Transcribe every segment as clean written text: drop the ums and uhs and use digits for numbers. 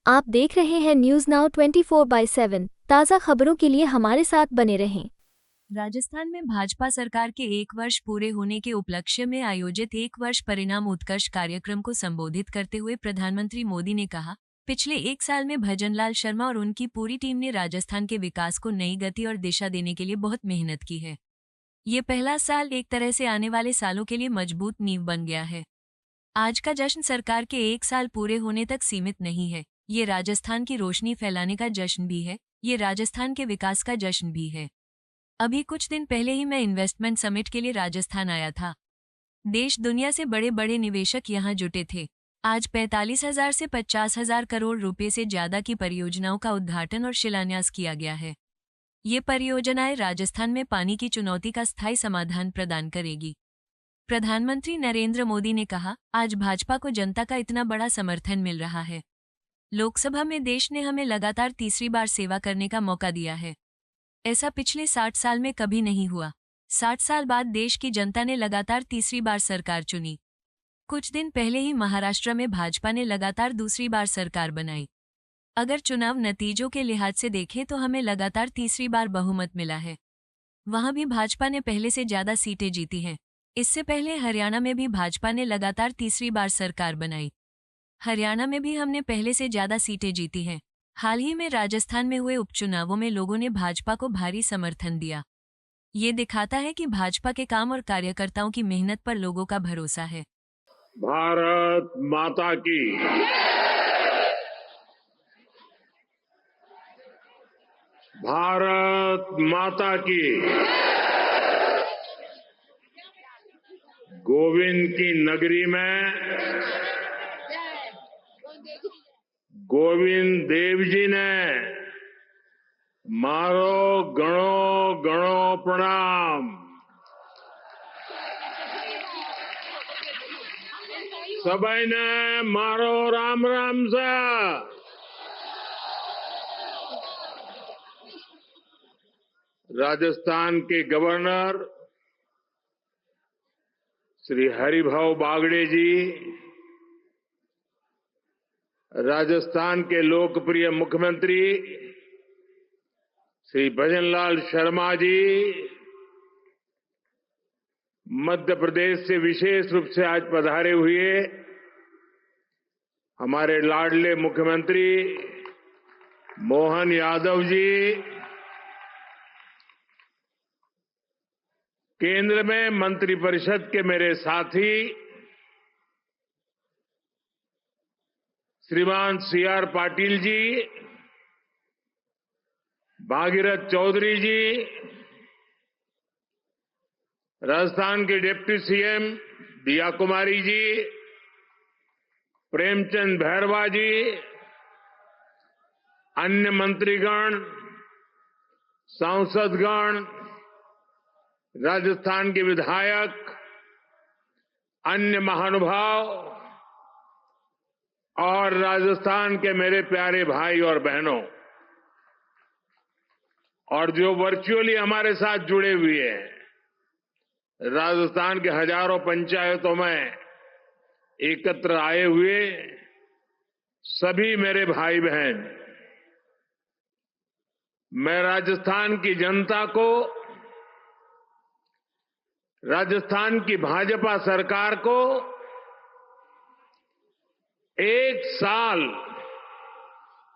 आप देख रहे हैं न्यूज नाउ 24/7 ताज़ा खबरों के लिए हमारे साथ बने रहें। राजस्थान में भाजपा सरकार के 1 वर्ष पूरे होने के उपलक्ष्य में आयोजित 1 वर्ष परिणाम उत्कर्ष कार्यक्रम को संबोधित करते हुए प्रधानमंत्री मोदी ने कहा, पिछले 1 साल में भजनलाल शर्मा और उनकी पूरी टीम ने राजस्थान के विकास को नई गति और दिशा देने के लिए बहुत मेहनत की है। ये पहला साल एक तरह से आने वाले सालों के लिए मजबूत नींव बन गया है। आज का जश्न सरकार के 1 साल पूरे होने तक सीमित नहीं है, ये राजस्थान की रोशनी फैलाने का जश्न भी है, ये राजस्थान के विकास का जश्न भी है। अभी कुछ दिन पहले ही मैं इन्वेस्टमेंट समिट के लिए राजस्थान आया था। देश दुनिया से बड़े बड़े निवेशक यहाँ जुटे थे। आज 45,000 से 50,000 करोड़ रुपए से ज्यादा की परियोजनाओं का उद्घाटन और शिलान्यास किया गया है। ये परियोजनाएं राजस्थान में पानी की चुनौती का स्थायी समाधान प्रदान करेगी। प्रधानमंत्री नरेंद्र मोदी ने कहा, आज भाजपा को जनता का इतना बड़ा समर्थन मिल रहा है। लोकसभा में देश ने हमें लगातार तीसरी बार सेवा करने का मौका दिया है। ऐसा पिछले 60 साल में कभी नहीं हुआ। 60 साल बाद देश की जनता ने लगातार तीसरी बार सरकार चुनी। कुछ दिन पहले ही महाराष्ट्र में भाजपा ने लगातार दूसरी बार सरकार बनाई। अगर चुनाव नतीजों के लिहाज से देखें तो हमें लगातार तीसरी बार बहुमत मिला है। वहां भी भाजपा ने पहले से ज्यादा सीटें जीती हैं। इससे पहले हरियाणा में भी भाजपा ने लगातार तीसरी बार सरकार बनाई। हरियाणा में भी हमने पहले से ज्यादा सीटें जीती हैं। हाल ही में राजस्थान में हुए उपचुनावों में लोगों ने भाजपा को भारी समर्थन दिया। ये दिखाता है कि भाजपा के काम और कार्यकर्ताओं की मेहनत पर लोगों का भरोसा है। भारत माता की। भारत माता की। गोविंद की नगरी में गोविंद देव जी ने मारो गणो गणो प्रणाम। सभी ने मारो राम राम सा। राजस्थान के गवर्नर श्री हरिभाऊ बागड़े जी, राजस्थान के लोकप्रिय मुख्यमंत्री श्री भजनलाल शर्मा जी, मध्य प्रदेश से विशेष रूप से आज पधारे हुए हमारे लाडले मुख्यमंत्री मोहन यादव जी, केंद्र में मंत्रिपरिषद के मेरे साथी श्रीमान सीआर पाटिल जी, भागीरथ चौधरी जी, राजस्थान के डिप्टी सीएम दिया कुमारी जी, प्रेमचंद भैरवा जी, अन्य मंत्रीगण, सांसदगण, राजस्थान के विधायक, अन्य महानुभाव और राजस्थान के मेरे प्यारे भाई और बहनों, और जो वर्चुअली हमारे साथ जुड़े हुए हैं, राजस्थान के हजारों पंचायतों में एकत्र आए हुए सभी मेरे भाई बहन, मैं राजस्थान की जनता को, राजस्थान की भाजपा सरकार को 1 साल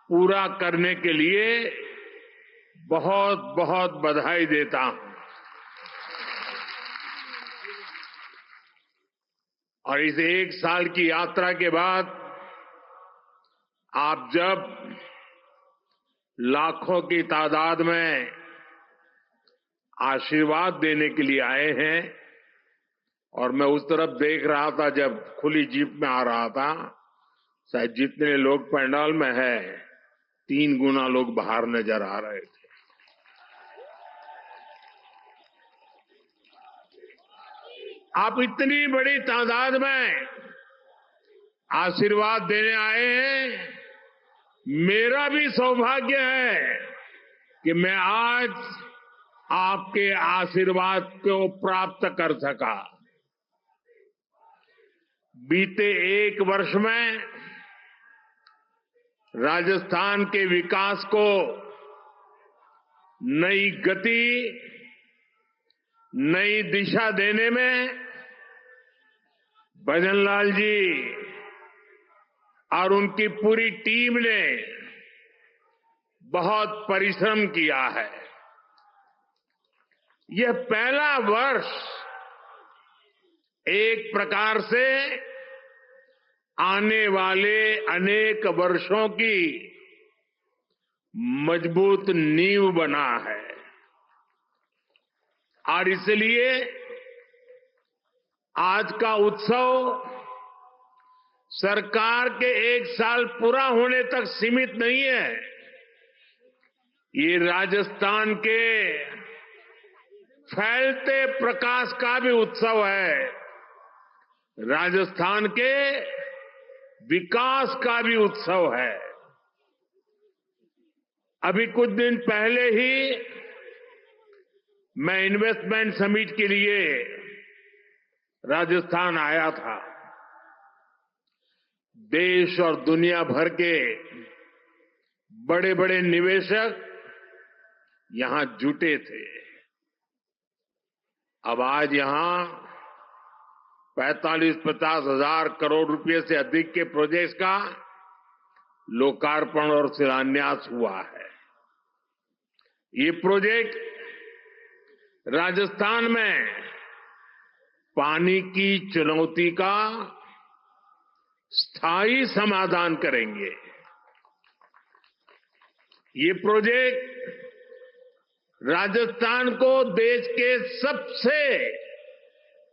पूरा करने के लिए बहुत बहुत बधाई देता हूं। और इस 1 साल की यात्रा के बाद आप जब लाखों की तादाद में आशीर्वाद देने के लिए आए हैं, और मैं उस तरफ देख रहा था जब खुली जीप में आ रहा था, शायद जितने लोग पंडाल में हैं 3 गुना लोग बाहर नजर आ रहे थे। आप इतनी बड़ी तादाद में आशीर्वाद देने आए हैं। मेरा भी सौभाग्य है कि मैं आज आपके आशीर्वाद को प्राप्त कर सका। बीते 1 वर्ष में राजस्थान के विकास को नई गति, नई दिशा देने में भजनलाल जी और उनकी पूरी टीम ने बहुत परिश्रम किया है। यह पहला वर्ष एक प्रकार से आने वाले अनेक वर्षों की मजबूत नींव बना है और इसलिए आज का उत्सव सरकार के एक साल पूरा होने तक सीमित नहीं है। ये राजस्थान के फैलते प्रकाश का भी उत्सव है, राजस्थान के विकास का भी उत्सव है। अभी कुछ दिन पहले ही मैं इन्वेस्टमेंट समिट के लिए राजस्थान आया था। देश और दुनिया भर के बड़े बड़े निवेशक यहां जुटे थे। अब आज यहां 45-50 हजार करोड़ रुपए से अधिक के प्रोजेक्ट्स का लोकार्पण और शिलान्यास हुआ है। ये प्रोजेक्ट राजस्थान में पानी की चुनौती का स्थायी समाधान करेंगे। ये प्रोजेक्ट राजस्थान को देश के सबसे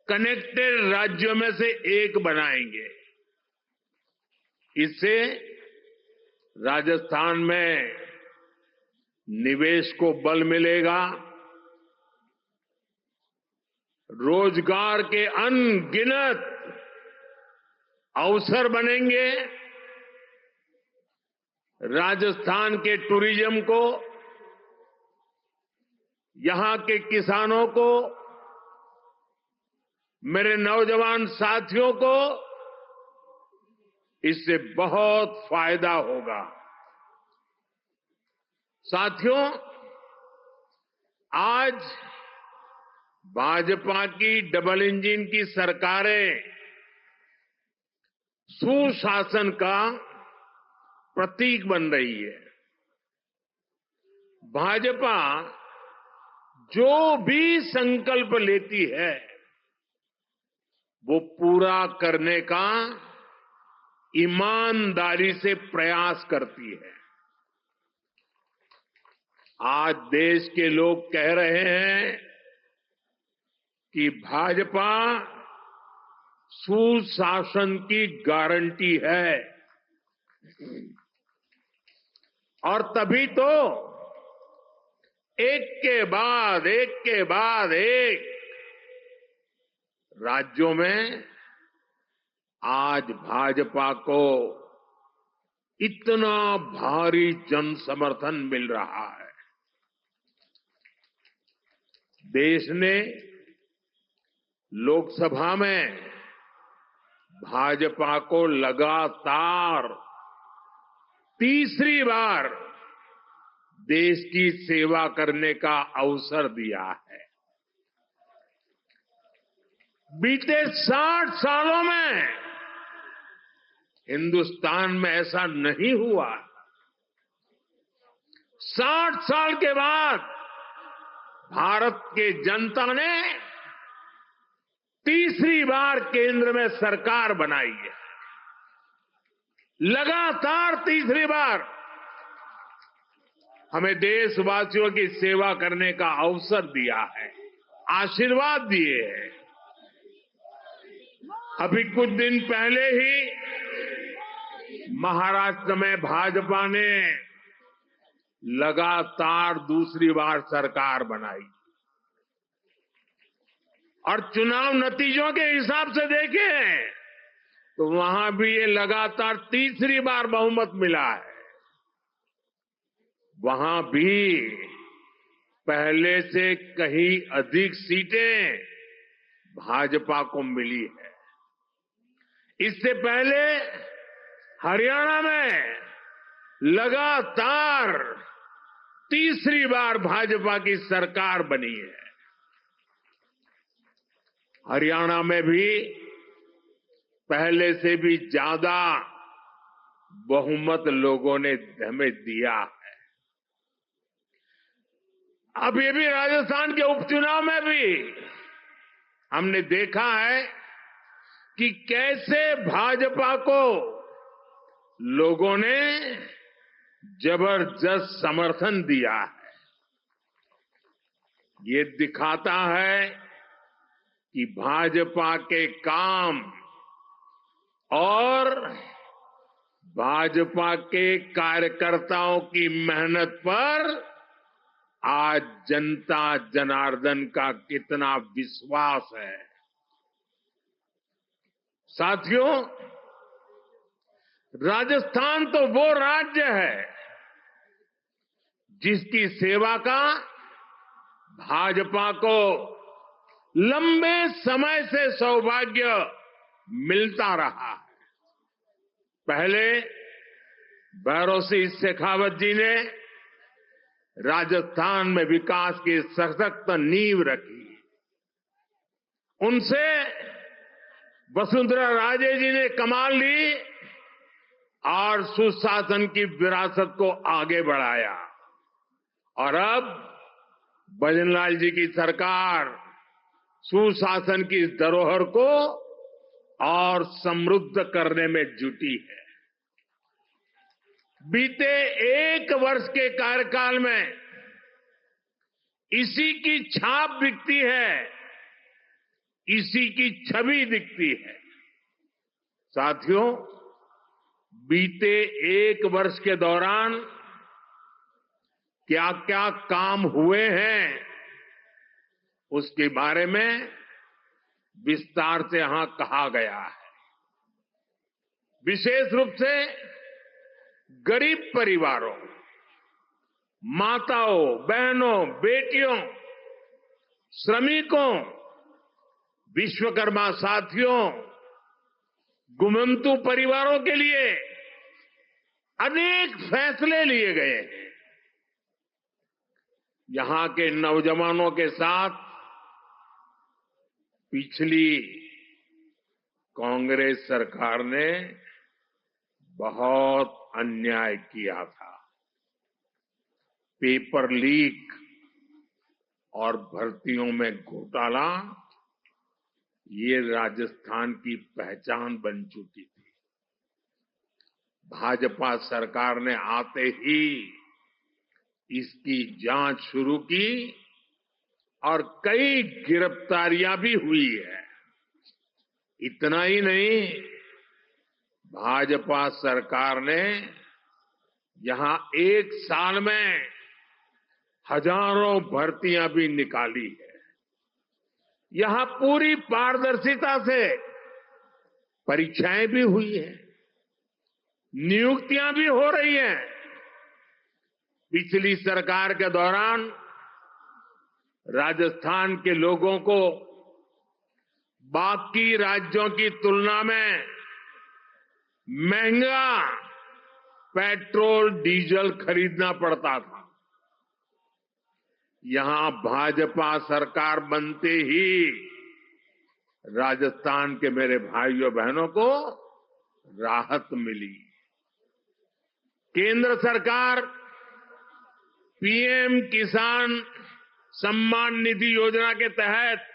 कनेक्टेड राज्यों में से एक बनाएंगे। इससे राजस्थान में निवेश को बल मिलेगा, रोजगार के अनगिनत अवसर बनेंगे, राजस्थान के टूरिज्म को, यहां के किसानों को, मेरे नौजवान साथियों को इससे बहुत फायदा होगा। साथियों, आज भाजपा की डबल इंजन की सरकारें सुशासन का प्रतीक बन रही है। भाजपा जो भी संकल्प लेती है वो पूरा करने का ईमानदारी से प्रयास करती है। आज देश के लोग कह रहे हैं कि भाजपा सुशासन की गारंटी है और तभी तो एक के बाद एक राज्यों में आज भाजपा को इतना भारी जन समर्थन मिल रहा है। देश ने लोकसभा में भाजपा को लगातार तीसरी बार देश की सेवा करने का अवसर दिया है। बीते 60 सालों में हिंदुस्तान में ऐसा नहीं हुआ। 60 साल के बाद भारत के जनता ने तीसरी बार केंद्र में सरकार बनाई है। लगातार तीसरी बार हमें देशवासियों की सेवा करने का अवसर दिया है, आशीर्वाद दिए हैं। अभी कुछ दिन पहले ही महाराष्ट्र में भाजपा ने लगातार दूसरी बार सरकार बनाई और चुनाव नतीजों के हिसाब से देखें तो वहां भी ये लगातार तीसरी बार बहुमत मिला है। वहां भी पहले से कहीं अधिक सीटें भाजपा को मिली है। इससे पहले हरियाणा में लगातार तीसरी बार भाजपा की सरकार बनी है। हरियाणा में भी पहले से भी ज्यादा बहुमत लोगों ने हमें दिया है। अब ये भी राजस्थान के उपचुनाव में भी हमने देखा है कि कैसे भाजपा को लोगों ने जबरदस्त समर्थन दिया है। ये दिखाता है कि भाजपा के काम और भाजपा के कार्यकर्ताओं की मेहनत पर आज जनता जनार्दन का कितना विश्वास है। साथियों, राजस्थान तो वो राज्य है जिसकी सेवा का भाजपा को लंबे समय से सौभाग्य मिलता रहा है। पहले भैरव सिंह शेखावत जी ने राजस्थान में विकास की सशक्त नींव रखी। उनसे वसुंधरा राजे जी ने कमान ली और सुशासन की विरासत को आगे बढ़ाया। और अब भजनलाल जी की सरकार सुशासन की इस धरोहर को और समृद्ध करने में जुटी है। बीते एक वर्ष के कार्यकाल में इसी की छाप दिखती है, इसी की छवि दिखती है। साथियों, बीते एक वर्ष के दौरान क्या क्या काम हुए हैं, उसके बारे में विस्तार से यहां कहा गया है। विशेष रूप से गरीब परिवारों, माताओं, बहनों, बेटियों, श्रमिकों, विश्वकर्मा साथियों, गुमंतु परिवारों के लिए अनेक फैसले लिए गए हैं। यहां के नौजवानों के साथ पिछली कांग्रेस सरकार ने बहुत अन्याय किया था। पेपर लीक और भर्तियों में घोटाला ये राजस्थान की पहचान बन चुकी थी। भाजपा सरकार ने आते ही इसकी जांच शुरू की और कई गिरफ्तारियां भी हुई है। इतना ही नहीं, भाजपा सरकार ने यहां एक साल में हजारों भर्तियां भी निकाली है। यहां पूरी पारदर्शिता से परीक्षाएं भी हुई हैं, नियुक्तियां भी हो रही हैं। पिछली सरकार के दौरान राजस्थान के लोगों को बाकी राज्यों की तुलना में महंगा पेट्रोल डीजल खरीदना पड़ता था। यहां भाजपा सरकार बनते ही राजस्थान के मेरे भाइयों बहनों को राहत मिली। केंद्र सरकार पीएम किसान सम्मान निधि योजना के तहत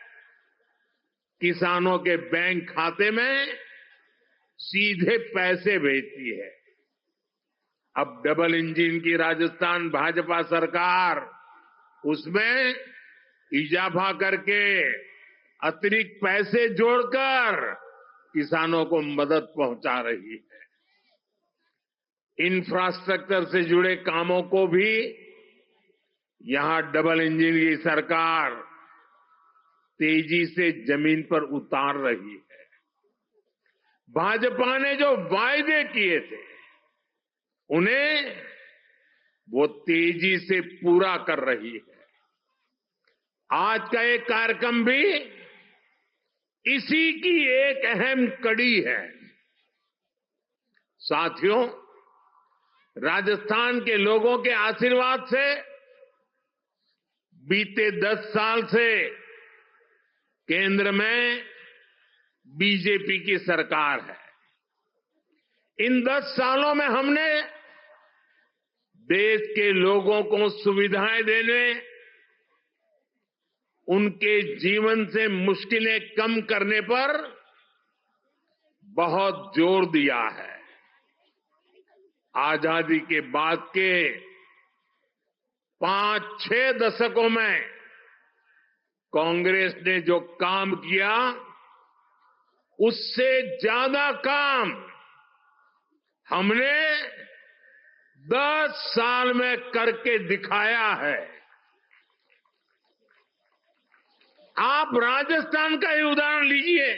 किसानों के बैंक खाते में सीधे पैसे भेजती है। अब डबल इंजन की राजस्थान भाजपा सरकार उसमें इजाफा करके अतिरिक्त पैसे जोड़कर किसानों को मदद पहुंचा रही है। इंफ्रास्ट्रक्चर से जुड़े कामों को भी यहां डबल इंजन की सरकार तेजी से जमीन पर उतार रही है। भाजपा ने जो वायदे किए थे उन्हें वो तेजी से पूरा कर रही है। आज का एक कार्यक्रम भी इसी की एक अहम कड़ी है। साथियों, राजस्थान के लोगों के आशीर्वाद से बीते 10 साल से केंद्र में बीजेपी की सरकार है। इन 10 सालों में हमने देश के लोगों को सुविधाएं देने, उनके जीवन से मुश्किलें कम करने पर बहुत जोर दिया है। आजादी के बाद के 5-6 दशकों में कांग्रेस ने जो काम किया, उससे ज्यादा काम हमने 10 साल में करके दिखाया है। आप राजस्थान का ही उदाहरण लीजिए।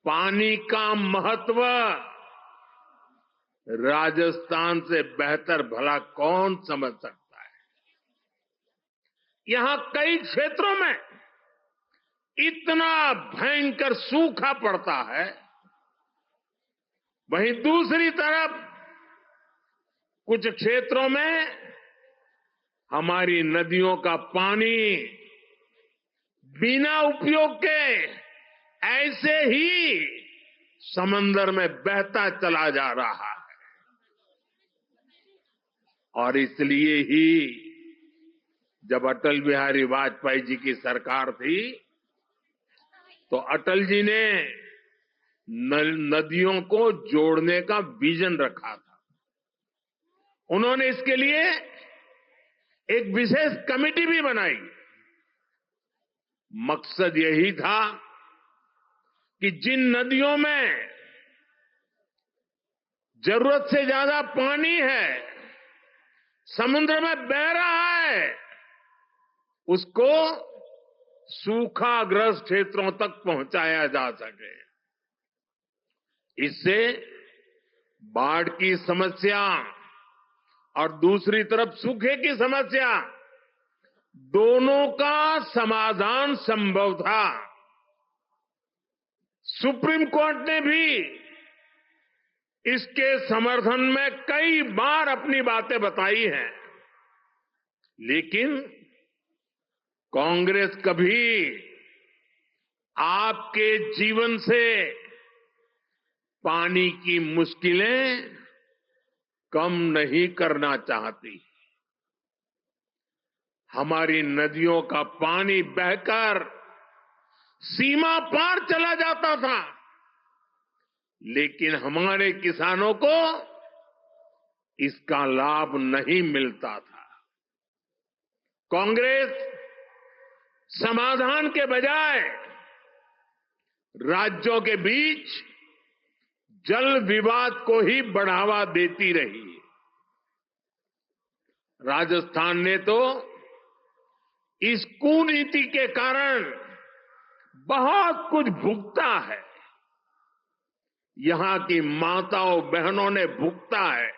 पानी का महत्व राजस्थान से बेहतर भला कौन समझ सकता है। यहां कई क्षेत्रों में इतना भयंकर सूखा पड़ता है, वहीं दूसरी तरफ कुछ क्षेत्रों में हमारी नदियों का पानी बिना उपयोग के ऐसे ही समंदर में बहता चला जा रहा है। और इसलिए ही जब अटल बिहारी वाजपेयी जी की सरकार थी, तो अटल जी ने नदियों को जोड़ने का विजन रखा था। उन्होंने इसके लिए एक विशेष कमेटी भी बनाई। मकसद यही था कि जिन नदियों में जरूरत से ज्यादा पानी है, समुद्र में बह रहा है, उसको सूखाग्रस्त क्षेत्रों तक पहुंचाया जा सके। इससे बाढ़ की समस्या और दूसरी तरफ सूखे की समस्या, दोनों का समाधान संभव था। सुप्रीम कोर्ट ने भी इसके समर्थन में कई बार अपनी बातें बताई हैं, लेकिन कांग्रेस कभी आपके जीवन से पानी की मुश्किलें कम नहीं करना चाहती। हमारी नदियों का पानी बहकर सीमा पार चला जाता था, लेकिन हमारे किसानों को इसका लाभ नहीं मिलता था। कांग्रेस समाधान के बजाय राज्यों के बीच जल विवाद को ही बढ़ावा देती रही। राजस्थान ने तो इस कुनीति के कारण बहुत कुछ भुगता है। यहां की माताओं बहनों ने भुगता है,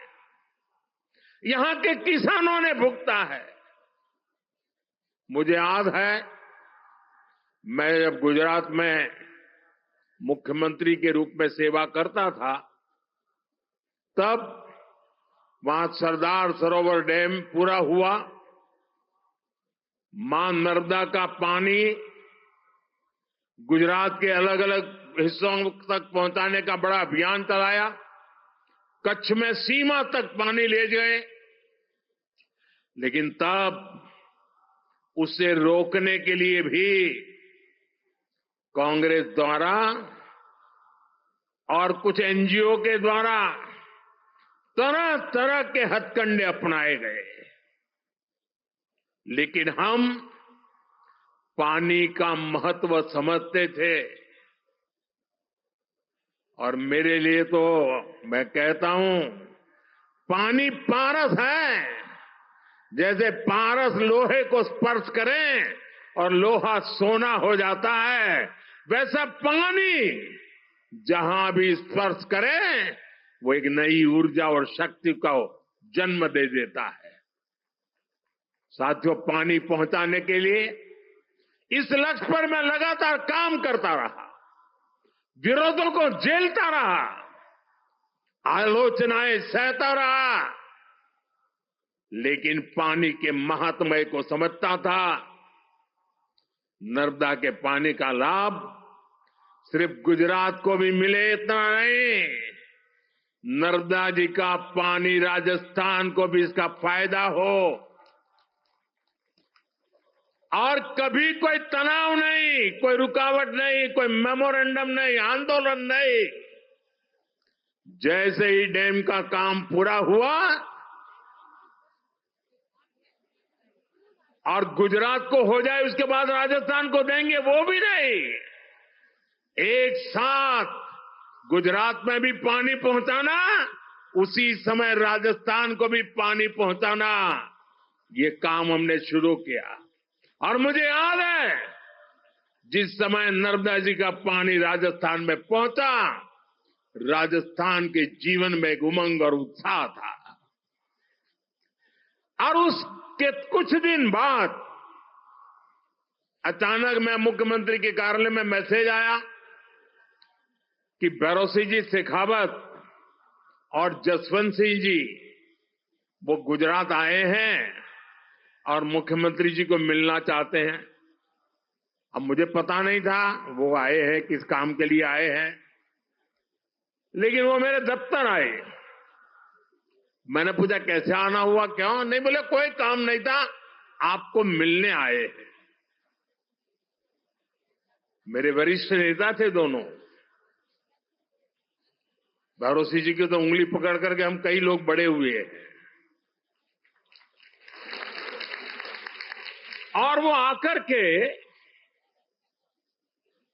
यहां के किसानों ने भुगता है। मुझे याद है, मैं जब गुजरात में मुख्यमंत्री के रूप में सेवा करता था, तब वहां सरदार सरोवर डैम पूरा हुआ। मां नर्मदा का पानी गुजरात के अलग अलग हिस्सों तक पहुंचाने का बड़ा अभियान चलाया। कच्छ में सीमा तक पानी ले गए, लेकिन तब उसे रोकने के लिए भी कांग्रेस द्वारा और कुछ एनजीओ के द्वारा तरह तरह के हथकंडे अपनाए गए। लेकिन हम पानी का महत्व समझते थे, और मेरे लिए तो मैं कहता हूं, पानी पारस है। जैसे पारस लोहे को स्पर्श करें और लोहा सोना हो जाता है, वैसा पानी जहां भी स्पर्श करे वो एक नई ऊर्जा और शक्ति को जन्म दे देता है। साथियों, पानी पहुंचाने के लिए इस लक्ष्य पर मैं लगातार काम करता रहा, विरोधों को झेलता रहा, आलोचनाएं सहता रहा, लेकिन पानी के महात्म्य को समझता था। नर्मदा के पानी का लाभ सिर्फ गुजरात को भी मिले इतना नहीं, नर्मदा जी का पानी राजस्थान को भी इसका फायदा हो। और कभी कोई तनाव नहीं, कोई रुकावट नहीं, कोई मेमोरेंडम नहीं, आंदोलन नहीं। जैसे ही डैम का काम पूरा हुआ और गुजरात को हो जाए उसके बाद राजस्थान को देंगे, वो भी नहीं। एक साथ गुजरात में भी पानी पहुंचाना, उसी समय राजस्थान को भी पानी पहुंचाना, ये काम हमने शुरू किया। और मुझे याद है जिस समय नर्मदा जी का पानी राजस्थान में पहुंचा, राजस्थान के जीवन में एक उमंग और उत्साह था। और उसके कुछ दिन बाद अचानक मैं मुख्यमंत्री के कार्यालय में मैसेज आया कि भैरों जी शेखावत और जसवंत सिंह जी वो गुजरात आए हैं और मुख्यमंत्री जी को मिलना चाहते हैं। अब मुझे पता नहीं था वो आए हैं, किस काम के लिए आए हैं, लेकिन वो मेरे दफ्तर आए। मैंने पूछा कैसे आना हुआ, क्यों? नहीं, बोले कोई काम नहीं था, आपको मिलने आए हैं। मेरे वरिष्ठ नेता थे दोनों। भैरों जी की तो उंगली पकड़ करके हम कई लोग बड़े हुए हैं। और वो आकर के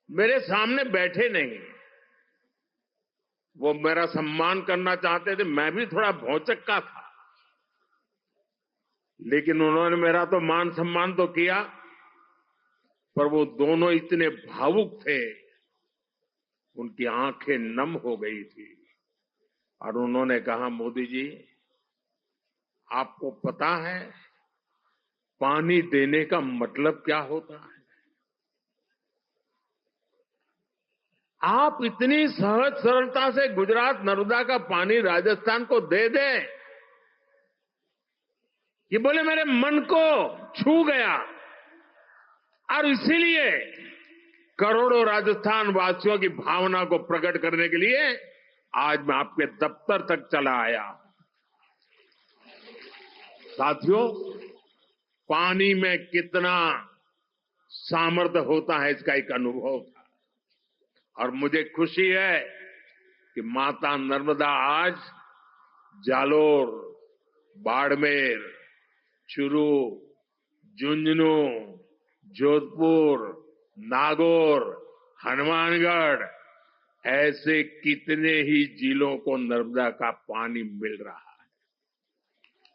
मेरे सामने बैठे नहीं, वो मेरा सम्मान करना चाहते थे। मैं भी थोड़ा भौचक्का था, लेकिन उन्होंने मेरा तो मान सम्मान तो किया, पर वो दोनों इतने भावुक थे, उनकी आंखें नम हो गई थी। और उन्होंने कहा, मोदी जी आपको पता है पानी देने का मतलब क्या होता है? आप इतनी सहज सरलता से गुजरात नर्मदा का पानी राजस्थान को दे दें, ये बोले मेरे मन को छू गया। और इसीलिए करोड़ों राजस्थान वासियों की भावना को प्रकट करने के लिए आज मैं आपके दफ्तर तक चला आया। साथियों, पानी में कितना सामर्थ्य होता है इसका एक अनुभव था। और मुझे खुशी है कि माता नर्मदा आज जालोर, बाड़मेर, चूरू, झुंझुनू, जोधपुर, नागौर, हनुमानगढ़, ऐसे कितने ही जिलों को नर्मदा का पानी मिल रहा है।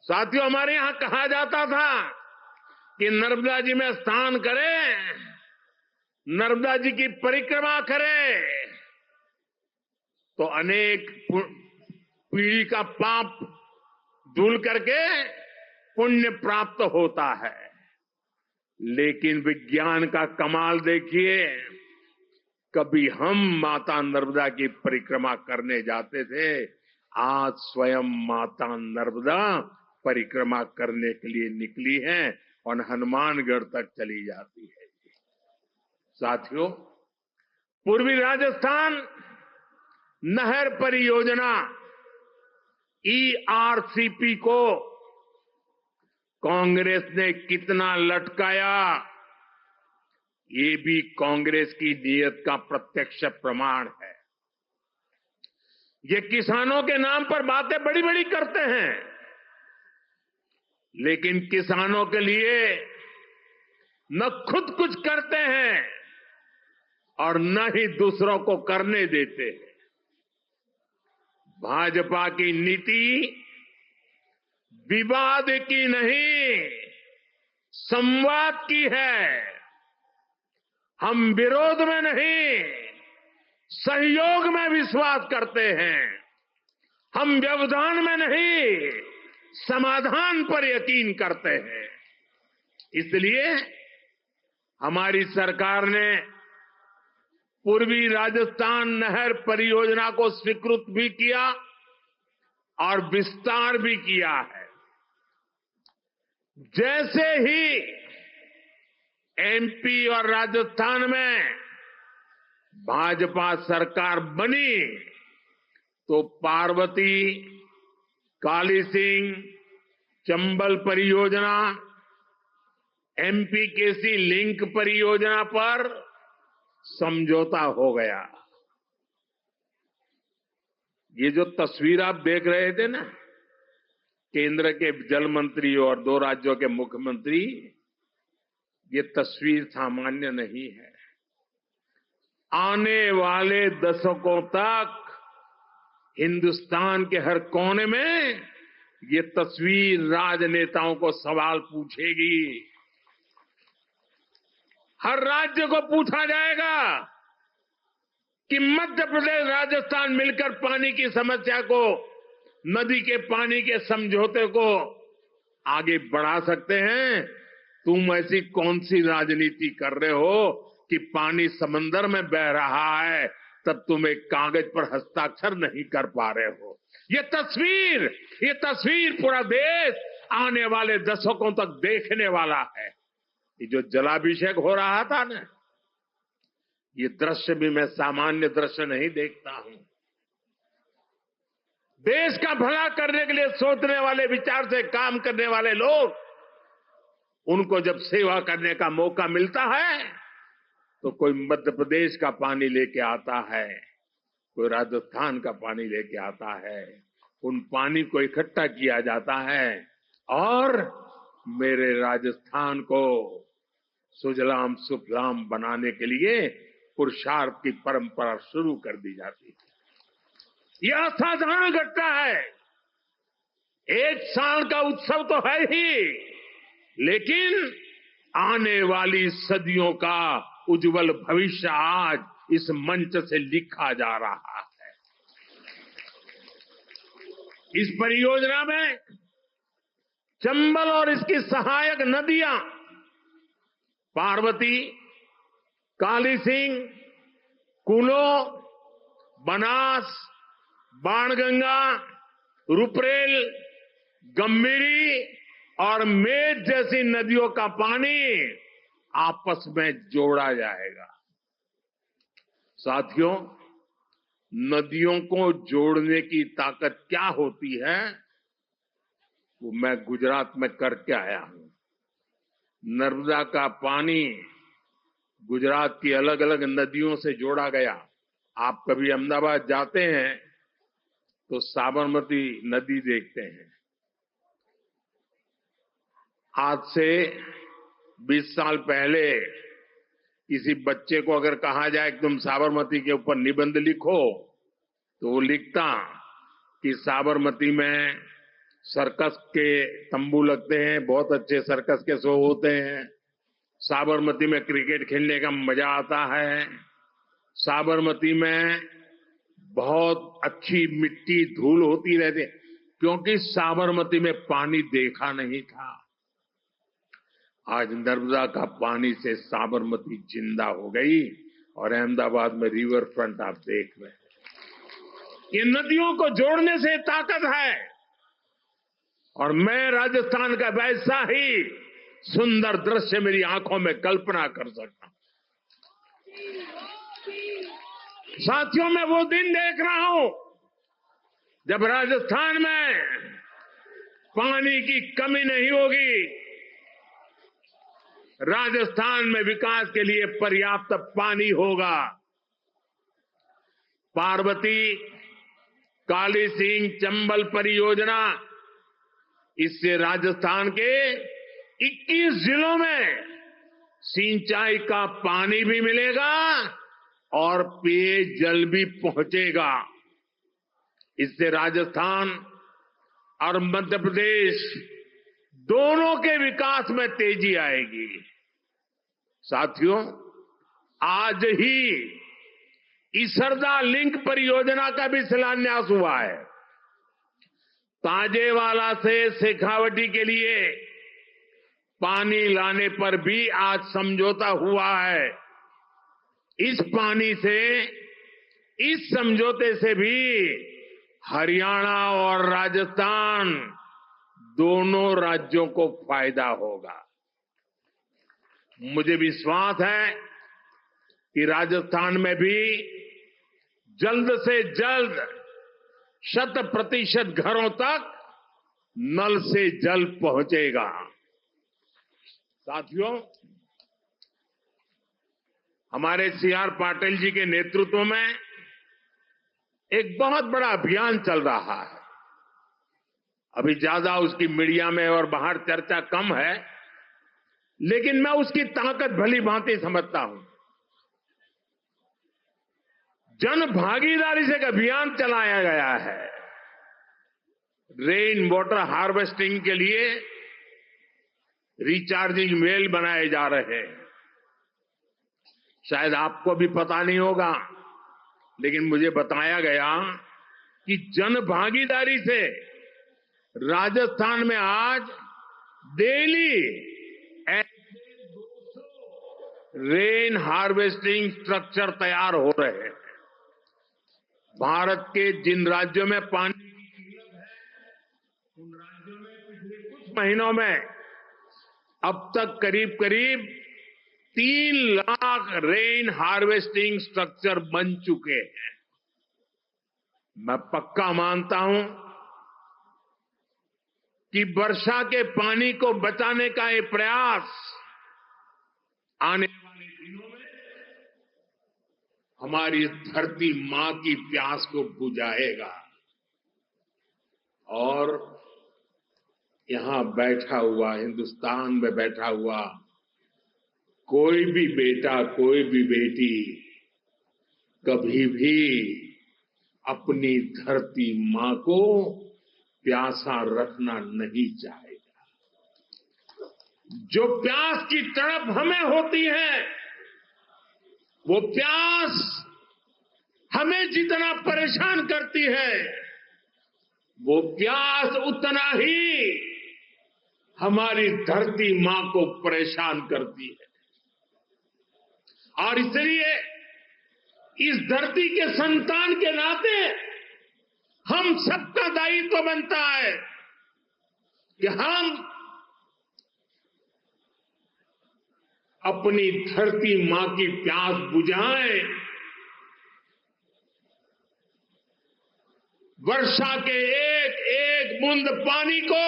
साथियों, हमारे यहां कहा जाता था कि नर्मदा जी में स्नान करें, नर्मदा जी की परिक्रमा करें तो अनेक पीढ़ी का पाप धुल करके पुण्य प्राप्त होता है। लेकिन विज्ञान का कमाल देखिए, कभी हम माता नर्मदा की परिक्रमा करने जाते थे, आज स्वयं माता नर्मदा परिक्रमा करने के लिए निकली हैं और हनुमानगढ़ तक चली जाती है। साथियों, पूर्वी राजस्थान नहर परियोजना ERCP को कांग्रेस ने कितना लटकाया, ये भी कांग्रेस की नीयत का प्रत्यक्ष प्रमाण है। ये किसानों के नाम पर बातें बड़ी बड़ी करते हैं, लेकिन किसानों के लिए न खुद कुछ करते हैं और न ही दूसरों को करने देते हैं। भाजपा की नीति विवाद की नहीं, संवाद की है। हम विरोध में नहीं, सहयोग में विश्वास करते हैं। हम व्यवधान में नहीं, समाधान पर यकीन करते हैं। इसलिए हमारी सरकार ने पूर्वी राजस्थान नहर परियोजना को स्वीकृत भी किया और विस्तार भी किया है। जैसे ही एमपी और राजस्थान में भाजपा सरकार बनी तो पार्वती, काली सिंह, चंबल परियोजना, एमपीकेसी लिंक परियोजना पर समझौता हो गया। ये जो तस्वीर आप देख रहे थे ना, केंद्र के जल मंत्री और 2 राज्यों के मुख्यमंत्री, ये तस्वीर सामान्य नहीं है। आने वाले दशकों तक हिंदुस्तान के हर कोने में ये तस्वीर राजनेताओं को सवाल पूछेगी। हर राज्य को पूछा जाएगा कि मध्य प्रदेश, राजस्थान मिलकर पानी की समस्या को, नदी के पानी के समझौते को आगे बढ़ा सकते हैं। तुम ऐसी कौन सी राजनीति कर रहे हो कि पानी समंदर में बह रहा है, तब तुम एक कागज पर हस्ताक्षर नहीं कर पा रहे हो। ये तस्वीर पूरा देश आने वाले दशकों तक देखने वाला है। ये जो जलाभिषेक हो रहा था ना, ये दृश्य भी मैं सामान्य दृश्य नहीं देखता हूं। देश का भला करने के लिए सोचने वाले, विचार से काम करने वाले लोग, उनको जब सेवा करने का मौका मिलता है तो कोई मध्य प्रदेश का पानी लेके आता है, कोई राजस्थान का पानी लेके आता है। उन पानी को इकट्ठा किया जाता है और मेरे राजस्थान को सुजलाम सुफलाम बनाने के लिए पुरुषार्थ की परंपरा शुरू कर दी जाती है। यह असाधारण घटना है। एक साल का उत्सव तो है ही, लेकिन आने वाली सदियों का उज्जवल भविष्य आज इस मंच से लिखा जा रहा है। इस परियोजना में चंबल और इसकी सहायक नदियां पार्वती, काली सिंह, कूलो, बनास, बाणगंगा, रुपरेल, गंभीरी और मेज जैसी नदियों का पानी आपस में जोड़ा जाएगा। साथियों, नदियों को जोड़ने की ताकत क्या होती है, वो मैं गुजरात में करके आया हूं। नर्मदा का पानी गुजरात की अलग अलग नदियों से जोड़ा गया। आप कभी अहमदाबाद जाते हैं तो साबरमती नदी देखते हैं। आज से 20 साल पहले किसी बच्चे को अगर कहा जाए कि तुम साबरमती के ऊपर निबंध लिखो, तो वो लिखता कि साबरमती में सर्कस के तंबू लगते हैं, बहुत अच्छे सर्कस के शो होते हैं, साबरमती में क्रिकेट खेलने का मजा आता है, साबरमती में बहुत अच्छी मिट्टी धूल होती रहती, क्योंकि साबरमती में पानी देखा नहीं था। आज नर्मदा का पानी से साबरमती जिंदा हो गई और अहमदाबाद में रिवर फ्रंट आप देख रहे हैं। ये नदियों को जोड़ने से ताकत है और मैं राजस्थान का वैसा ही सुंदर दृश्य मेरी आंखों में कल्पना कर सकता हूं। साथियों, मैं वो दिन देख रहा हूं जब राजस्थान में पानी की कमी नहीं होगी। राजस्थान में विकास के लिए पर्याप्त पानी होगा। पार्वती, काली सिंह, चंबल परियोजना, इससे राजस्थान के 21 जिलों में सिंचाई का पानी भी मिलेगा और पेयजल भी पहुंचेगा। इससे राजस्थान और मध्य प्रदेश दोनों के विकास में तेजी आएगी। साथियों, आज ही इसरदा लिंक परियोजना का भी शिलान्यास हुआ है। ताजेवाला से शेखावटी के लिए पानी लाने पर भी आज समझौता हुआ है। इस पानी से, इस समझौते से भी हरियाणा और राजस्थान दोनों राज्यों को फायदा होगा। मुझे विश्वास है कि राजस्थान में भी जल्द से जल्द 100% घरों तक नल से जल पहुंचेगा। साथियों, हमारे सीआर पाटिल जी के नेतृत्व में एक बहुत बड़ा अभियान चल रहा है। अभी ज्यादा उसकी मीडिया में और बाहर चर्चा कम है, लेकिन मैं उसकी ताकत भली भांति समझता हूं। जन भागीदारी से एक अभियान चलाया गया है। रेन वाटर हार्वेस्टिंग के लिए रिचार्जिंग वेल बनाए जा रहे हैं। शायद आपको भी पता नहीं होगा, लेकिन मुझे बताया गया कि जन भागीदारी से राजस्थान में आज डेली रेन हार्वेस्टिंग स्ट्रक्चर तैयार हो रहे हैं। भारत के जिन राज्यों में पानी की किल्लत है, उन राज्यों में पिछले कुछ महीनों में अब तक करीब करीब 3 लाख रेन हार्वेस्टिंग स्ट्रक्चर बन चुके हैं। मैं पक्का मानता हूं कि वर्षा के पानी को बचाने का ये प्रयास आने वाले दिनों में हमारी धरती मां की प्यास को बुझाएगा। और यहां बैठा हुआ, हिंदुस्तान में बैठा हुआ कोई भी बेटा, कोई भी बेटी कभी भी अपनी धरती मां को प्यासा रखना नहीं चाहेगा। जो प्यास की तड़प हमें होती है, वो प्यास हमें जितना परेशान करती है, वो प्यास उतना ही हमारी धरती मां को परेशान करती है। और इसलिए इस धरती के संतान के नाते हम सबका दायित्व बनता है कि हम अपनी धरती मां की प्यास बुझाएं। वर्षा के एक एक बूंद पानी को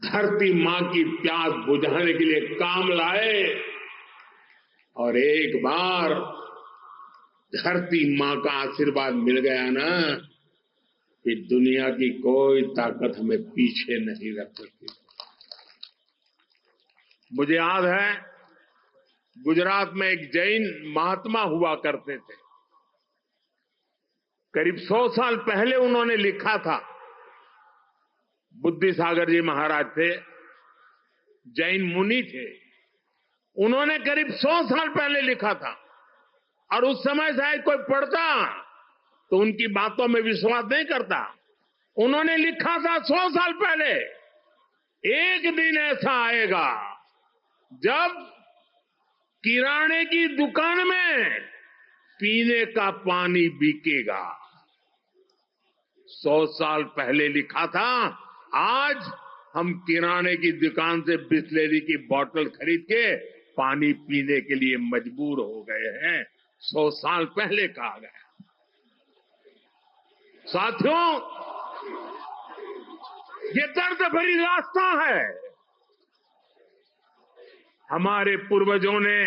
धरती मां की प्यास बुझाने के लिए काम लाए। और एक बार धरती मां का आशीर्वाद मिल गया ना, कि दुनिया की कोई ताकत हमें पीछे नहीं रख सकती। मुझे याद है, गुजरात में एक जैन महात्मा हुआ करते थे। करीब 100 साल पहले उन्होंने लिखा था। बुद्धि सागर जी महाराज थे, जैन मुनि थे। उन्होंने करीब 100 साल पहले लिखा था, और उस समय शायद कोई पढ़ता तो उनकी बातों में विश्वास नहीं करता। उन्होंने लिखा था 100 साल पहले, एक दिन ऐसा आएगा जब किराने की दुकान में पीने का पानी बिकेगा। 100 साल पहले लिखा था। आज हम किराने की दुकान से बिस्लेरी की बोतल खरीद के पानी पीने के लिए मजबूर हो गए हैं। 100 साल पहले कहा गया। साथियों, ये दर्द भरी रास्ता है। हमारे पूर्वजों ने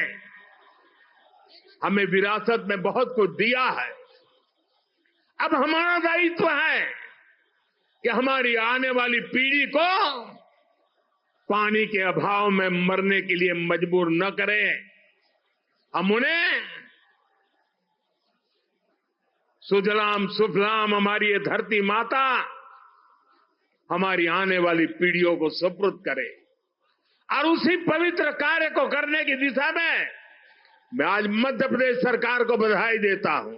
हमें विरासत में बहुत कुछ दिया है। अब हमारा दायित्व है कि हमारी आने वाली पीढ़ी को पानी के अभाव में मरने के लिए मजबूर न करें। हम उन्हें सुजलाम सुफलाम हमारी ये धरती माता हमारी आने वाली पीढ़ियों को सुपुर्द करे। और उसी पवित्र कार्य को करने की दिशा में मैं आज मध्य प्रदेश सरकार को बधाई देता हूं।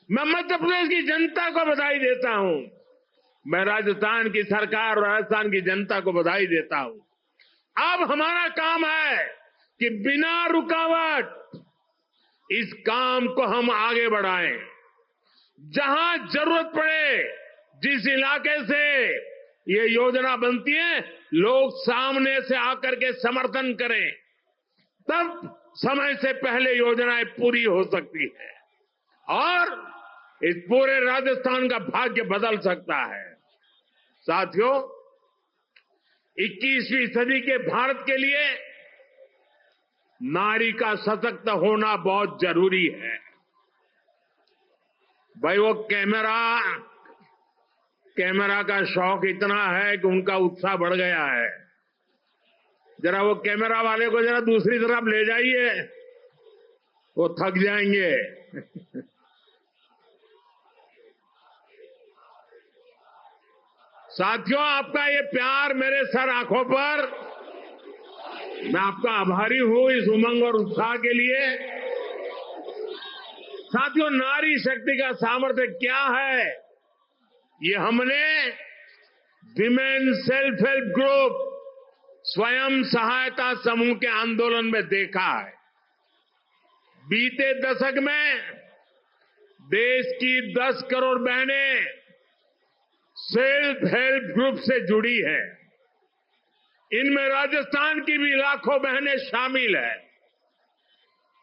मैं मध्य प्रदेश की जनता को बधाई देता हूं। मैं राजस्थान की सरकार और राजस्थान की जनता को बधाई देता हूं। अब हमारा काम है कि बिना रुकावट इस काम को हम आगे बढ़ाएं। जहां जरूरत पड़े, जिस इलाके से ये योजना बनती है, लोग सामने से आकर के समर्थन करें, तब समय से पहले योजनाएं पूरी हो सकती है और इस पूरे राजस्थान का भाग्य बदल सकता है। साथियों, 21वीं सदी के भारत के लिए नारी का सशक्त होना बहुत जरूरी है। भाई, वो कैमरा का शौक इतना है कि उनका उत्साह बढ़ गया है। जरा वो कैमरा वाले को जरा दूसरी तरफ ले जाइए, वो थक जाएंगे। साथियों, आपका ये प्यार मेरे सर आंखों पर, मैं आपका आभारी हूं इस उमंग और उत्साह के लिए। साथियों, नारी शक्ति का सामर्थ्य क्या है, ये हमने विमेन सेल्फ हेल्प ग्रुप, स्वयं सहायता समूह के आंदोलन में देखा है। बीते दशक में देश की 10 करोड़ बहनें सेल्फ हेल्प ग्रुप से जुड़ी है। इनमें राजस्थान की भी लाखों बहनें शामिल है।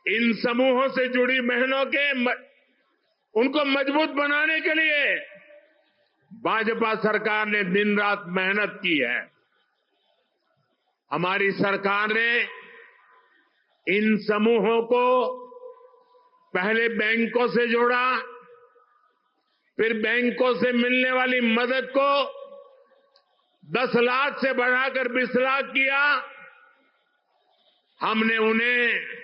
इन समूहों से जुड़ी बहनों के उनको मजबूत बनाने के लिए भाजपा सरकार ने दिन रात मेहनत की है। हमारी सरकार ने इन समूहों को पहले बैंकों से जोड़ा, फिर बैंकों से मिलने वाली मदद को 10 लाख से बढ़ाकर 20 लाख किया। हमने उन्हें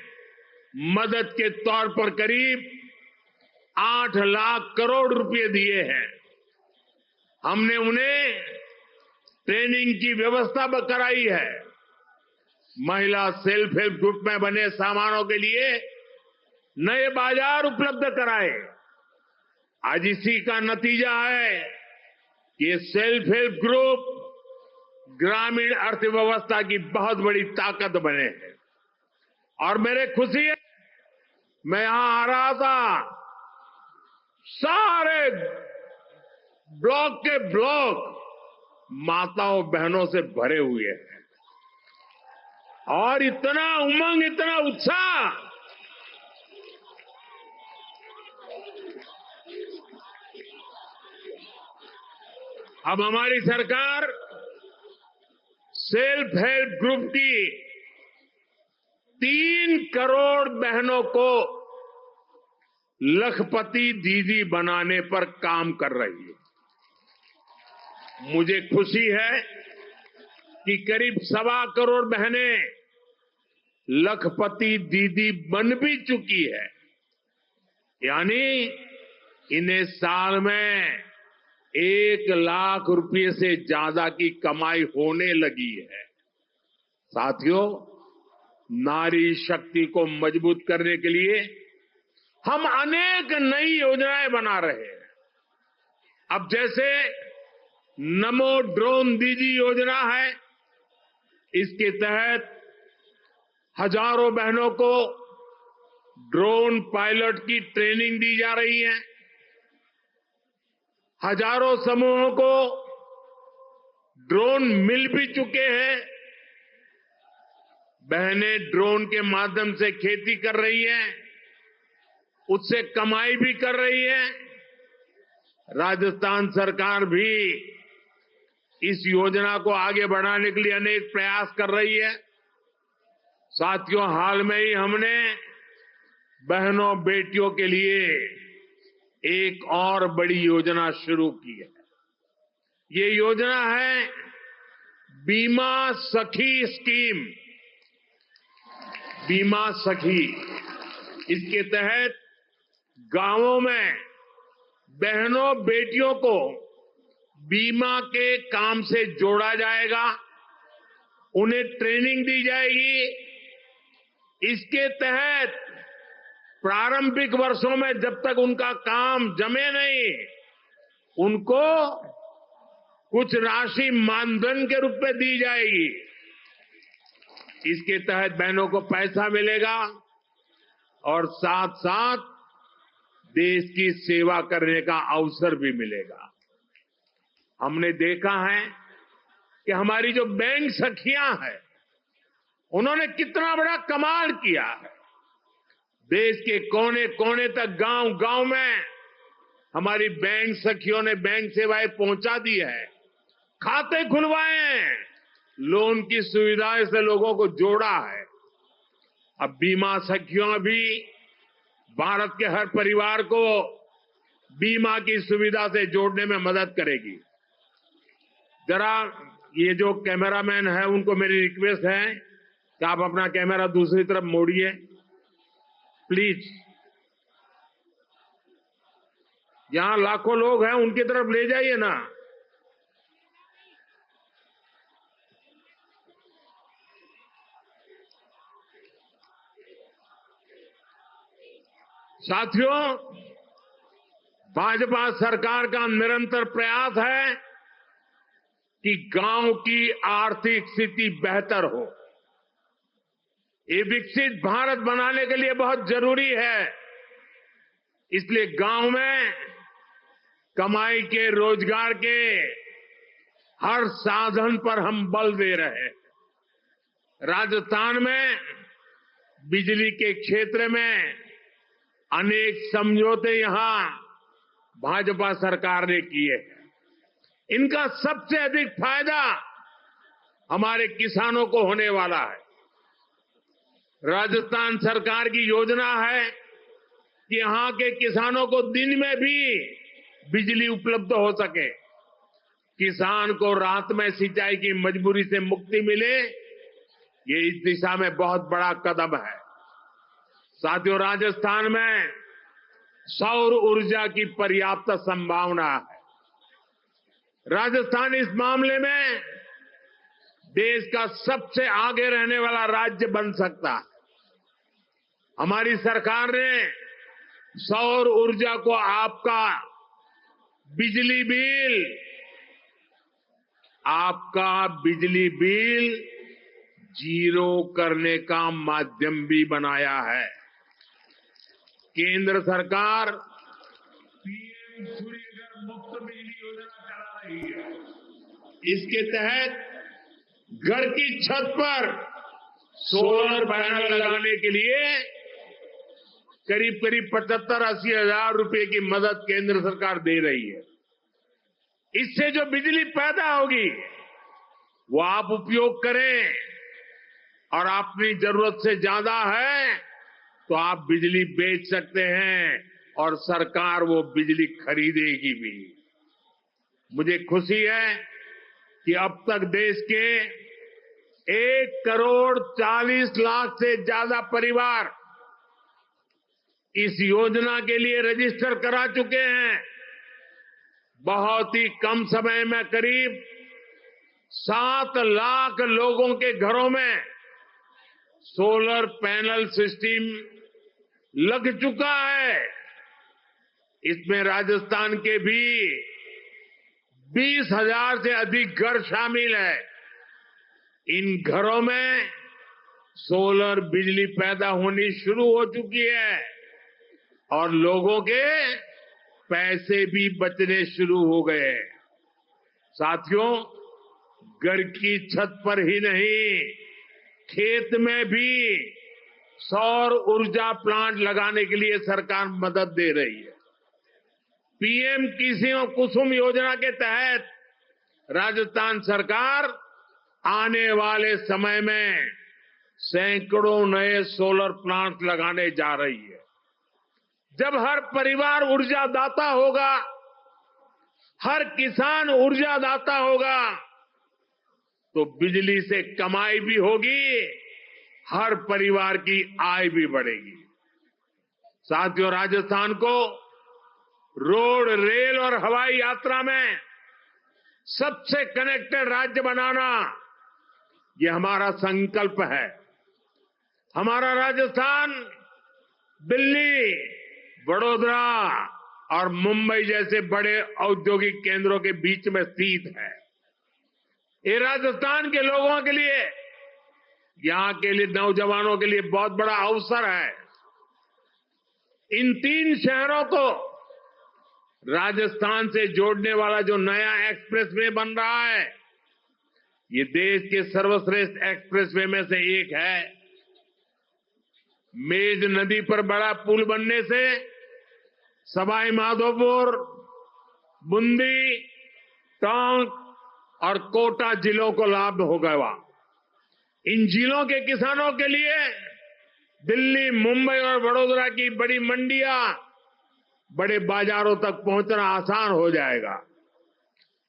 मदद के तौर पर करीब 8 लाख करोड़ रुपए दिए हैं। हमने उन्हें ट्रेनिंग की व्यवस्था कराई है। महिला सेल्फ हेल्प ग्रुप में बने सामानों के लिए नए बाजार उपलब्ध कराए। आज इसी का नतीजा है कि ये सेल्फ हेल्प ग्रुप ग्रामीण अर्थव्यवस्था की बहुत बड़ी ताकत बने हैं। और मेरे खुशी है, मैं यहां आ रहा था, सारे ब्लॉक के ब्लॉक माताओं बहनों से भरे हुए हैं और इतना उमंग, इतना उत्साह। अब हमारी सरकार सेल्फ हेल्प ग्रुप की 3 करोड़ बहनों को लखपति दीदी बनाने पर काम कर रही है। मुझे खुशी है कि करीब 1.25 करोड़ बहनें लखपति दीदी बन भी चुकी है। यानी इन्हें साल में 1 लाख रुपए से ज्यादा की कमाई होने लगी है। साथियों, नारी शक्ति को मजबूत करने के लिए हम अनेक नई योजनाएं बना रहे हैं। अब जैसे नमो ड्रोन दीदी योजना है, इसके तहत हजारों बहनों को ड्रोन पायलट की ट्रेनिंग दी जा रही है। हजारों समूहों को ड्रोन मिल भी चुके हैं। बहनें ड्रोन के माध्यम से खेती कर रही हैं, उससे कमाई भी कर रही है। राजस्थान सरकार भी इस योजना को आगे बढ़ाने के लिए अनेक प्रयास कर रही है। साथियों, हाल में ही हमने बहनों बेटियों के लिए एक और बड़ी योजना शुरू की है। ये योजना है बीमा सखी स्कीम। बीमा सखी, इसके तहत गांवों में बहनों बेटियों को बीमा के काम से जोड़ा जाएगा, उन्हें ट्रेनिंग दी जाएगी। इसके तहत प्रारंभिक वर्षों में जब तक उनका काम जमे नहीं, उनको कुछ राशि मानधन के रूप में दी जाएगी। इसके तहत बहनों को पैसा मिलेगा और साथ साथ देश की सेवा करने का अवसर भी मिलेगा। हमने देखा है कि हमारी जो बैंक सखियां हैं, उन्होंने कितना बड़ा कमाल किया है। देश के कोने कोने तक, गांव गांव में हमारी बैंक सखियों ने बैंक सेवाएं पहुंचा दी है, खाते खुलवाए हैं, लोन की सुविधाएं से लोगों को जोड़ा है। अब बीमा सखियों भी भारत के हर परिवार को बीमा की सुविधा से जोड़ने में मदद करेगी। जरा ये जो कैमरामैन है, उनको मेरी रिक्वेस्ट है कि आप अपना कैमरा दूसरी तरफ मोड़िए प्लीज। यहां लाखों लोग हैं, उनकी तरफ ले जाइए ना। साथियों, भाजपा सरकार का निरंतर प्रयास है कि गांव की आर्थिक स्थिति बेहतर हो। ये विकसित भारत बनाने के लिए बहुत जरूरी है। इसलिए गांव में कमाई के, रोजगार के हर साधन पर हम बल दे रहे हैं। राजस्थान में बिजली के क्षेत्र में अनेक समझौते यहां भाजपा सरकार ने किए हैं। इनका सबसे अधिक फायदा हमारे किसानों को होने वाला है। राजस्थान सरकार की योजना है कि यहां के किसानों को दिन में भी बिजली उपलब्ध हो सके, किसान को रात में सिंचाई की मजबूरी से मुक्ति मिले। ये इस दिशा में बहुत बड़ा कदम है। साथियों, राजस्थान में सौर ऊर्जा की पर्याप्त संभावना है। राजस्थान इस मामले में देश का सबसे आगे रहने वाला राज्य बन सकता है। हमारी सरकार ने सौर ऊर्जा को आपका बिजली बिल जीरो करने का माध्यम भी बनाया है। केंद्र सरकार पीएम सूर्यघर मुफ्त बिजली योजना चला रही है। इसके तहत घर की छत पर सोलर पैनल लगाने के लिए करीब 75-80 हजार रुपए की मदद केंद्र सरकार दे रही है। इससे जो बिजली पैदा होगी वो आप उपयोग करें, और अपनी जरूरत से ज्यादा है तो आप बिजली बेच सकते हैं और सरकार वो बिजली खरीदेगी भी। मुझे खुशी है कि अब तक देश के 1,40,00,000 से ज्यादा परिवार इस योजना के लिए रजिस्टर करा चुके हैं। बहुत ही कम समय में करीब 7 लाख लोगों के घरों में सोलर पैनल सिस्टम लग चुका है। इसमें राजस्थान के भी 20,000 से अधिक घर शामिल है। इन घरों में सोलर बिजली पैदा होनी शुरू हो चुकी है और लोगों के पैसे भी बचने शुरू हो गए। साथियों, घर की छत पर ही नहीं, खेत में भी सौर ऊर्जा प्लांट लगाने के लिए सरकार मदद दे रही है। पीएम कुसुम योजना के तहत राजस्थान सरकार आने वाले समय में सैकड़ों नए सोलर प्लांट लगाने जा रही है। जब हर परिवार ऊर्जादाता होगा, हर किसान ऊर्जादाता होगा, तो बिजली से कमाई भी होगी, हर परिवार की आय भी बढ़ेगी। साथियों, राजस्थान को रोड, रेल और हवाई यात्रा में सबसे कनेक्टेड राज्य बनाना, ये हमारा संकल्प है। हमारा राजस्थान दिल्ली, वडोदरा और मुंबई जैसे बड़े औद्योगिक केंद्रों के बीच में स्थित है। ये राजस्थान के लोगों के लिए, यहां के लिए नौजवानों के लिए बहुत बड़ा अवसर है। इन 3 शहरों को राजस्थान से जोड़ने वाला जो नया एक्सप्रेसवे बन रहा है, ये देश के सर्वश्रेष्ठ एक्सप्रेसवे में से एक है। मेज नदी पर बड़ा पुल बनने से सवाई माधोपुर, बूंदी, टोंक और कोटा जिलों को लाभ होगा। इन जिलों के किसानों के लिए दिल्ली, मुंबई और वडोदरा की बड़ी मंडियां, बड़े बाजारों तक पहुंचना आसान हो जाएगा।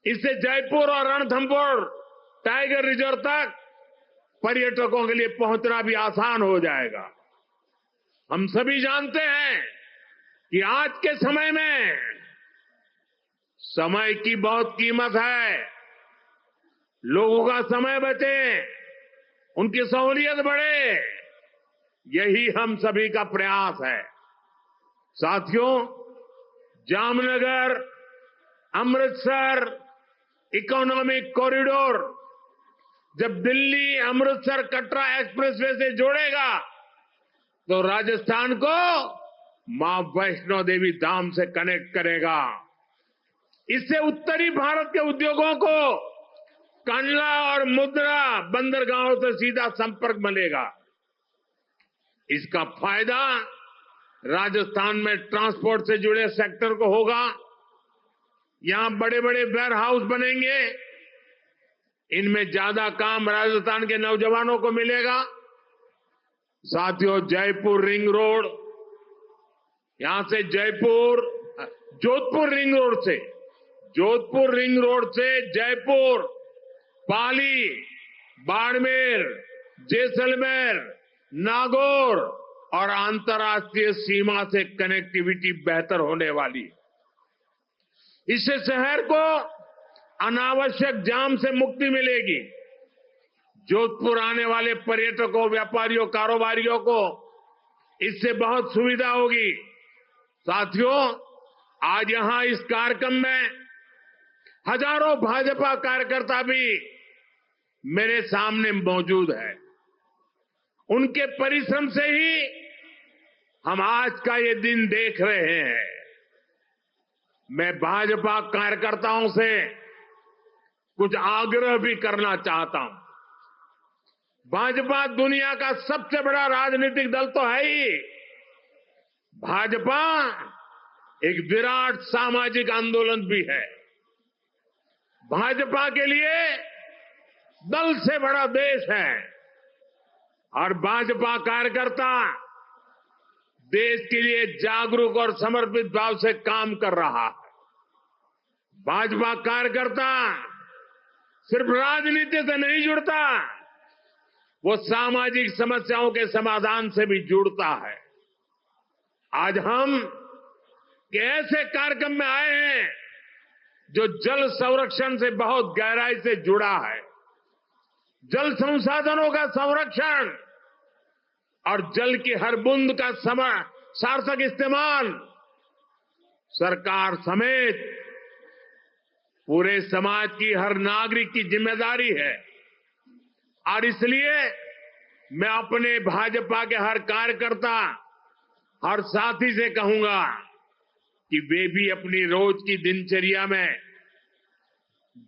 इससे जयपुर और रणथंभौर टाइगर रिजर्व तक पर्यटकों के लिए पहुंचना भी आसान हो जाएगा। हम सभी जानते हैं कि आज के समय में समय की बहुत कीमत है। लोगों का समय बचे, उनकी सहूलियत बढ़े, यही हम सभी का प्रयास है। साथियों, जामनगर अमृतसर इकोनॉमिक कॉरिडोर जब दिल्ली अमृतसर कटरा एक्सप्रेसवे से जोड़ेगा तो राजस्थान को मां वैष्णो देवी धाम से कनेक्ट करेगा। इससे उत्तरी भारत के उद्योगों को कंडला और मुद्रा बंदरगाहों से सीधा संपर्क मिलेगा। इसका फायदा राजस्थान में ट्रांसपोर्ट से जुड़े सेक्टर को होगा। यहां बड़े बड़े वेयर हाउस बनेंगे, इनमें ज्यादा काम राजस्थान के नौजवानों को मिलेगा। साथियों, जयपुर रिंग रोड, यहां से जोधपुर रिंग रोड से जयपुर, पाली, बाड़मेर, जैसलमेर, नागौर और अंतर्राष्ट्रीय सीमा से कनेक्टिविटी बेहतर होने वाली। इससे शहर को अनावश्यक जाम से मुक्ति मिलेगी। जोधपुर आने वाले पर्यटकों, व्यापारियों, कारोबारियों को इससे बहुत सुविधा होगी। साथियों, आज यहां इस कार्यक्रम में हजारों भाजपा कार्यकर्ता भी मेरे सामने मौजूद है। उनके परिश्रम से ही हम आज का ये दिन देख रहे हैं। मैं भाजपा कार्यकर्ताओं से कुछ आग्रह भी करना चाहता हूं। भाजपा दुनिया का सबसे बड़ा राजनीतिक दल तो है ही। भाजपा एक विराट सामाजिक आंदोलन भी है। भाजपा के लिए दल से बड़ा देश है और भाजपा कार्यकर्ता देश के लिए जागरूक और समर्पित भाव से काम कर रहा है। भाजपा कार्यकर्ता सिर्फ राजनीति से नहीं जुड़ता, वो सामाजिक समस्याओं के समाधान से भी जुड़ता है। आज हम ऐसे कार्यक्रम में आए हैं जो जल संरक्षण से बहुत गहराई से जुड़ा है। जल संसाधनों का संरक्षण और जल की हर बूंद का सार्थक इस्तेमाल सरकार समेत पूरे समाज की, हर नागरिक की जिम्मेदारी है। और इसलिए मैं अपने भाजपा के हर कार्यकर्ता, हर साथी से कहूंगा कि वे भी अपनी रोज की दिनचर्या में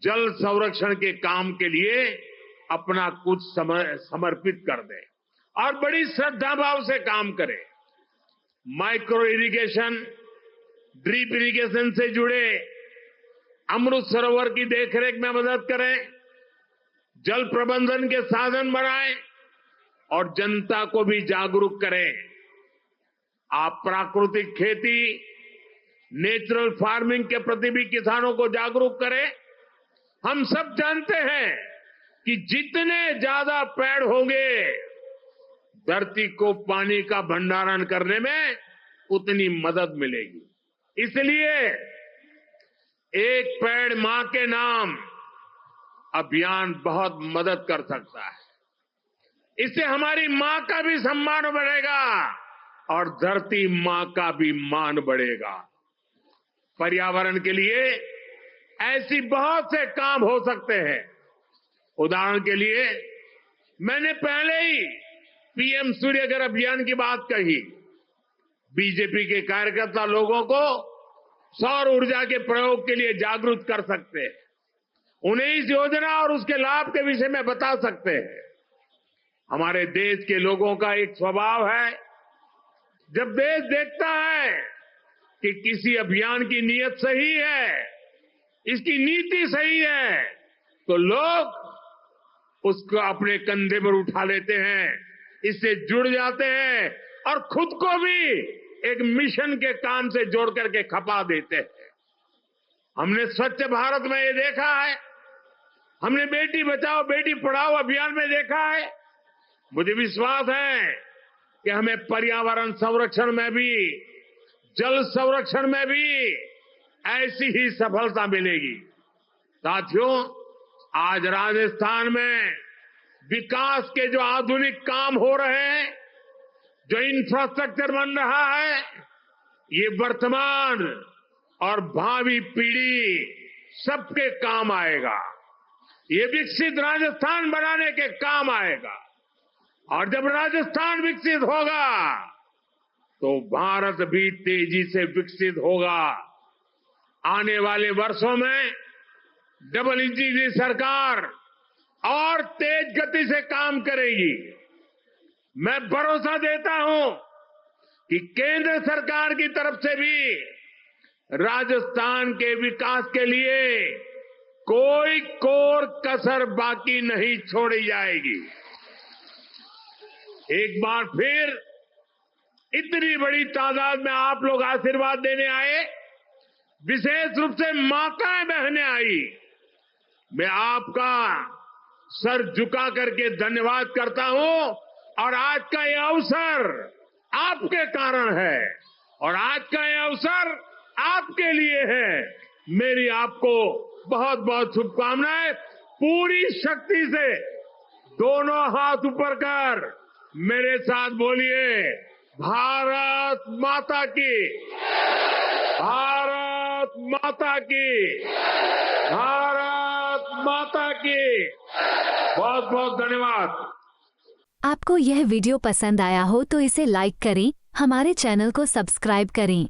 जल संरक्षण के काम के लिए अपना कुछ समय समर्पित कर दें और बड़ी श्रद्धा भाव से काम करें। माइक्रो इरिगेशन, ड्रिप इरिगेशन से जुड़े अमृत सरोवर की देखरेख में मदद करें, जल प्रबंधन के साधन बनाएं और जनता को भी जागरूक करें। आप प्राकृतिक खेती, नेचुरल फार्मिंग के प्रति भी किसानों को जागरूक करें। हम सब जानते हैं कि जितने ज्यादा पेड़ होंगे, धरती को पानी का भंडारण करने में उतनी मदद मिलेगी। इसलिए एक पेड़ मां के नाम अभियान बहुत मदद कर सकता है। इससे हमारी मां का भी सम्मान बढ़ेगा और धरती मां का भी मान बढ़ेगा। पर्यावरण के लिए ऐसी बहुत से काम हो सकते हैं। उदाहरण के लिए मैंने पहले ही पीएम सूर्यघर अभियान की बात कही। बीजेपी के कार्यकर्ता लोगों को सौर ऊर्जा के प्रयोग के लिए जागरूक कर सकते हैं, उन्हें इस योजना और उसके लाभ के विषय में बता सकते हैं। हमारे देश के लोगों का एक स्वभाव है, जब देश देखता है कि किसी अभियान की नीयत सही है, इसकी नीति सही है, तो लोग उसको अपने कंधे पर उठा लेते हैं, इससे जुड़ जाते हैं और खुद को भी एक मिशन के काम से जोड़ करके खपा देते हैं। हमने स्वच्छ भारत में ये देखा है, हमने बेटी बचाओ बेटी पढ़ाओ अभियान में देखा है। मुझे विश्वास है कि हमें पर्यावरण संरक्षण में भी, जल संरक्षण में भी ऐसी ही सफलता मिलेगी। साथियों, आज राजस्थान में विकास के जो आधुनिक काम हो रहे हैं, जो इंफ्रास्ट्रक्चर बन रहा है, ये वर्तमान और भावी पीढ़ी सबके काम आएगा। ये विकसित राजस्थान बनाने के काम आएगा और जब राजस्थान विकसित होगा तो भारत भी तेजी से विकसित होगा। आने वाले वर्षों में डबल इंजन की सरकार और तेज गति से काम करेगी। मैं भरोसा देता हूं कि केंद्र सरकार की तरफ से भी राजस्थान के विकास के लिए कोई कोर कसर बाकी नहीं छोड़ी जाएगी। एक बार फिर इतनी बड़ी तादाद में आप लोग आशीर्वाद देने आए, विशेष रूप से माताएं बहनें आई, मैं आपका सर झुका करके धन्यवाद करता हूं। और आज का ये अवसर आपके कारण है और आज का ये अवसर आपके लिए है। मेरी आपको बहुत बहुत शुभकामनाएं। पूरी शक्ति से दोनों हाथ ऊपर कर मेरे साथ बोलिए, भारत माता की, भारत माता की, भारत माता की। बहुत बहुत धन्यवाद। आपको यह वीडियो पसंद आया हो तो इसे लाइक करें, हमारे चैनल को सब्सक्राइब करें